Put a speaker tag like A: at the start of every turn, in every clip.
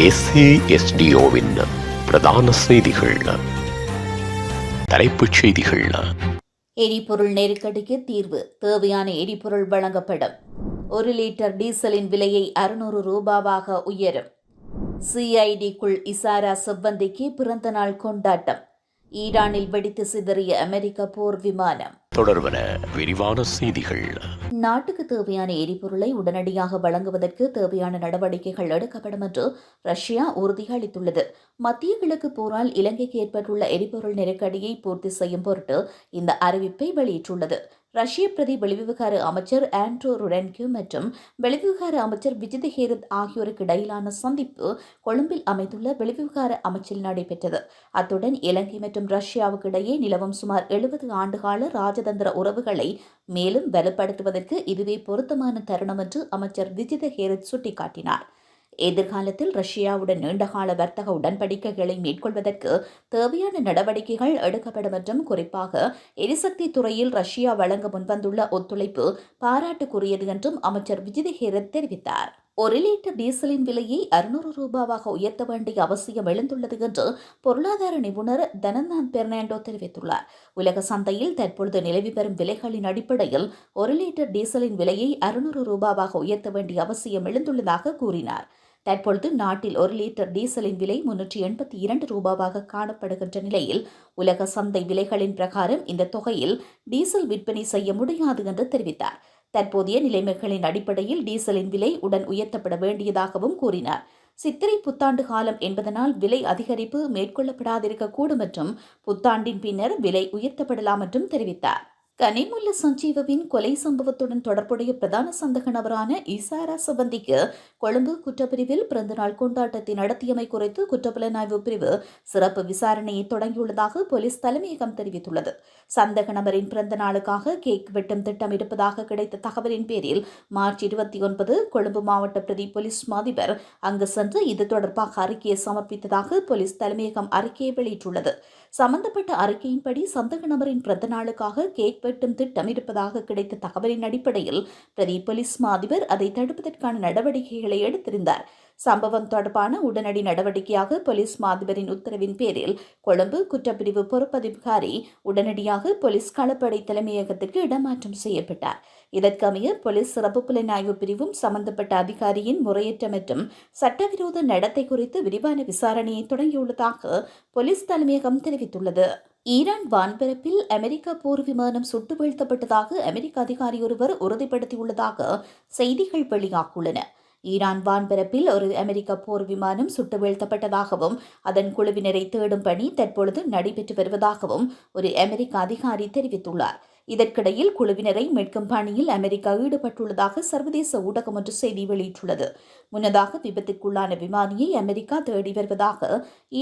A: SASDOவின் பிரதான செய்திகள். தலைப்புச் செய்திகள்.
B: எரிபொருள் நெருக்கடிக்கு தீர்வு, தேவையான எரிபொருள் வழங்கப்படும். 1 லிட்டர் டீசலின் விலையை 600 ரூபாவாக உயரும். CIDக்குள் இசாரா செவ்வந்திக்கு பிறந்த நாள் கொண்டாட்டம். ஈரானில் வெடித்து சிதறிய அமெரிக்க போர் விமானம்.
A: தொடர்வன விரிவான செய்திகள்.
B: நாட்டுக்கு தேவையான எரிபொருளை உடனடியாக வழங்குவதற்கு தேவையான நடவடிக்கைகள் எடுக்கப்படும் என்று ரஷ்யா உறுதியளித்துள்ளது. மத்திய கிழக்கு போரால் இலங்கைக்கு ஏற்பட்டுள்ள எரிபொருள் நெருக்கடியை பூர்த்தி செய்யும் பொருட்டு இந்த அறிவிப்பை வெளியிட்டுள்ளது. ரஷ்ய பிரதி வெளிவிவகார அமைச்சர் ஆண்ட்ரோ ருடென்கோ மற்றும் வெளிவிவகார அமைச்சர் விஜித ஹேரத் ஆகியோருக்கு இடையிலான சந்திப்பு கொழும்பில் அமைந்துள்ள வெளிவிவகார அமைச்சில் நடைபெற்றது. அத்துடன் இலங்கை மற்றும் ரஷ்யாவுக்கு இடையே நிலவும் சுமார் 70 ஆண்டுகால ராஜதந்திர உறவுகளை மேலும் வலுப்படுத்துவதற்கு இதுவே பொருத்தமான தருணம் என்று அமைச்சர் விஜித ஹேரத் சுட்டிக்காட்டினார். எதிர்காலத்தில் ரஷ்யாவுடன் நீண்டகால வர்த்தக உடன்படிக்கைகளை மேற்கொள்வதற்கு தேவையான நடவடிக்கைகள் எடுக்கப்படும் என்றும், குறிப்பாக எரிசக்தி துறையில் ரஷ்யா வழங்க முன்வந்துள்ள ஒத்துழைப்பு பாராட்டுக்குரியது என்றும் அமைச்சர் விஜித ஹேரத் தெரிவித்தார். 1 லிட்டர் டீசலின் விலையை 600 ரூபாவாக உயர்த்த வேண்டிய அவசியம் எழுந்துள்ளது என்று பொருளாதார நிபுணர் தனந்தான் பெர்னாண்டோ தெரிவித்துள்ளார். உலக சந்தையில் தற்பொழுது நிலவி வரும் விலைகளின் அடிப்படையில் 1 லிட்டர் டீசலின் விலையை 600 ரூபாவாக உயர்த்த வேண்டிய அவசியம் எழுந்துள்ளதாக கூறினார். தற்பொழுது நாட்டில் 1 லிட்டர் டீசலின் விலை 382 ரூபாவாக காணப்படுகின்ற நிலையில் உலக சந்தை விலைகளின் பிரகாரம் இந்த தொகையில் டீசல் விற்பனை செய்ய முடியாது என்று தெரிவித்தார். தற்போதைய நிலைமைகளின் அடிப்படையில் டீசலின் விலை உடன் உயர்த்தப்பட வேண்டியதாகவும் கூறினார். சித்திரை புத்தாண்டு காலம் என்பதனால் விலை அதிகரிப்பு மேற்கொள்ளப்படாதிருக்கக்கூடும் என்றும், புத்தாண்டின் பின்னர் விலை உயர்த்தப்படலாம் என்றும் தெரிவித்தார். கனிமுல்ல சஞ்சீவவின் கொலை சம்பவத்துடன் தொடர்புடைய பிரதான சந்தக நபரான இசாரா செவ்வந்திக்கு கொழும்பு குற்றப்பிரிவில் பிறந்தநாள் கொண்டாட்டத்தை நடத்தியமை குறித்து குற்றப்புலனாய்வு பிரிவு சிறப்பு விசாரணையை தொடங்கியுள்ளதாக போலீஸ் தலைமையகம் தெரிவித்துள்ளது. சந்தக நபரின் பிறந்த நாளுக்காக கேக் வெட்டும் திட்டம் இருப்பதாக கிடைத்த தகவலின் பேரில் மார்ச் 29 கொழும்பு மாவட்ட பிரதி போலீஸ் மாதிபர் அங்கு சென்று இது தொடர்பாக அறிக்கையை சமர்ப்பித்ததாக போலீஸ் தலைமையகம் அறிக்கையை வெளியிட்டுள்ளது. சம்பந்தப்பட்ட அறிக்கையின்படி சந்தக நபரின் பிறந்த நாளுக்காக கேக் வெட்டும் திட்டம் இருப்பதாக கிடைத்த தகவலின் அடிப்படையில் பிரதி போலீஸ் மாதிபர் அதை தடுப்பதற்கான நடவடிக்கைகளை எடுத்திருந்தார். சம்பவம் தொடர்பான உடனடி நடவடிக்கையாக போலீஸ் மாதிபரின் உத்தரவின் பேரில் கொழும்பு குற்றப்பிரிவு பொறுப்பதிகாரி உடனடியாக போலீஸ் களப்படை தலைமையகத்திற்கு இடமாற்றம் செய்யப்பட்டார். இதற்கமைய போலீஸ் சிறப்பு புலனாய்வு பிரிவும் சம்பந்தப்பட்ட அதிகாரியின் முறையற்ற மற்றும் சட்டவிரோத நடத்தை குறித்து விரிவான விசாரணையை தொடங்கியுள்ளதாக போலீஸ் தலைமையகம் தெரிவித்துள்ளது. ஈரான் வான்பரப்பில் அமெரிக்க போர் விமானம் சுட்டு வீழ்த்தப்பட்டதாக அமெரிக்க அதிகாரி ஒருவர் உறுதிப்படுத்தியுள்ளதாக செய்திகள் வெளியாகியுள்ளன. ஈரான் வான்பரப்பில் ஒரு அமெரிக்க போர் விமானம் சுட்டு வீழ்த்தப்பட்டதாகவும் அதன் குழுவினரை தேடும் பணி தற்பொழுது நடைபெற்று வருவதாகவும் ஒரு அமெரிக்க அதிகாரி தெரிவித்துள்ளார். இதற்கிடையில் குழுவினரை மீட்கும் பணியில் அமெரிக்கா ஈடுபட்டுள்ளதாக சர்வதேச ஊடகம் ஒன்று செய்தி வெளியிட்டுள்ளது. முன்னதாக விபத்துக்குள்ளான விமானியை அமெரிக்கா தேடி வருவதாக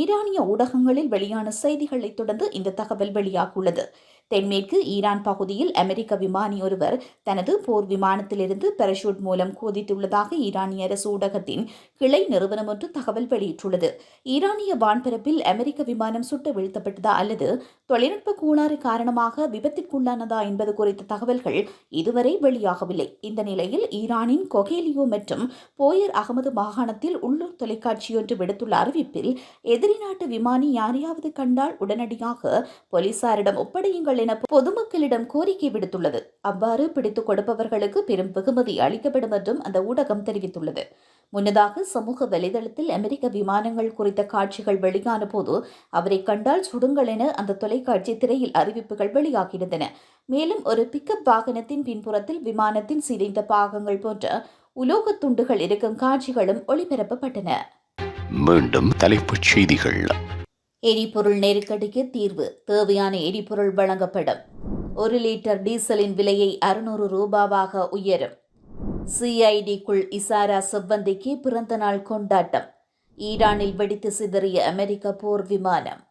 B: ஈரானிய ஊடகங்களில் வெளியான செய்திகளை தொடர்ந்து இந்த தகவல் வெளியாகியுள்ளது. தென்மேற்கு ஈரான் பகுதியில் அமெரிக்க விமானி ஒருவர் தனது போர் விமானத்திலிருந்து பாராசூட் மூலம் குதித்துள்ளதாக ஈரானிய அரசு ஊடகத்தின் கிளை நிறுவனம் ஒன்று தகவல் வெளியிட்டுள்ளது. ஈரானிய வான்பரப்பில் அமெரிக்க விமானம் சுட்டு வீழ்த்தப்பட்டதா அல்லது தொழில்நுட்ப கோளாறு காரணமாக விபத்திற்குள்ளானதா என்பது குறித்த தகவல்கள் இதுவரை வெளியாகவில்லை. இந்த நிலையில் ஈரானின் கொகேலியோ மற்றும் போயர் அகமது மாகாணத்தில் உள்ளூர் தொலைக்காட்சியொன்று விடுத்துள்ள அறிவிப்பில் எதிரி நாட்டு விமானி யாரையாவது கண்டால் உடனடியாக போலீசாரிடம் ஒப்படையுங்கள் என பொதுமக்களிடம் கோரிக்கை விடுத்துள்ளது. அவ்வாறு பிடித்துக் கொடுப்பவர்களுக்கு பெரும் வெகுமதி அளிக்கப்படும் என்றும் அந்த ஊடகம் தெரிவித்துள்ளது. முன்னதாக சமூக வலைதளத்தில் அமெரிக்க விமானங்கள் குறித்த காட்சிகள் வெளியான போது அவரை கண்டால் சுடுங்கள் என அந்த தொலைக்காட்சி திரையில் அறிவிப்புகள் வெளியாகியிருந்தன. மேலும் ஒரு பிக்கப் வாகனத்தின் பின்புறத்தில் விமானத்தின் சிதைந்த பாகங்கள் போன்ற உலோகத் துண்டுகள் இருக்கும் காட்சிகளும் ஒளிபரப்பப்பட்டன.
A: மீண்டும் தலைப்புச் செய்திகள்.
B: எரிபொருள் நெருக்கடிக்கு தீர்வு, தேவையான எரிபொருள் வழங்கப்படும். 1 லிட்டர் டீசலின் விலையை 600 ரூபாவாக உயரும். CIDக்குள் இசாரா செவ்வந்திக்கு பிறந்த நாள் கொண்டாட்டம். ஈரானில் வெடித்து சிதறிய அமெரிக்க போர் விமானம்.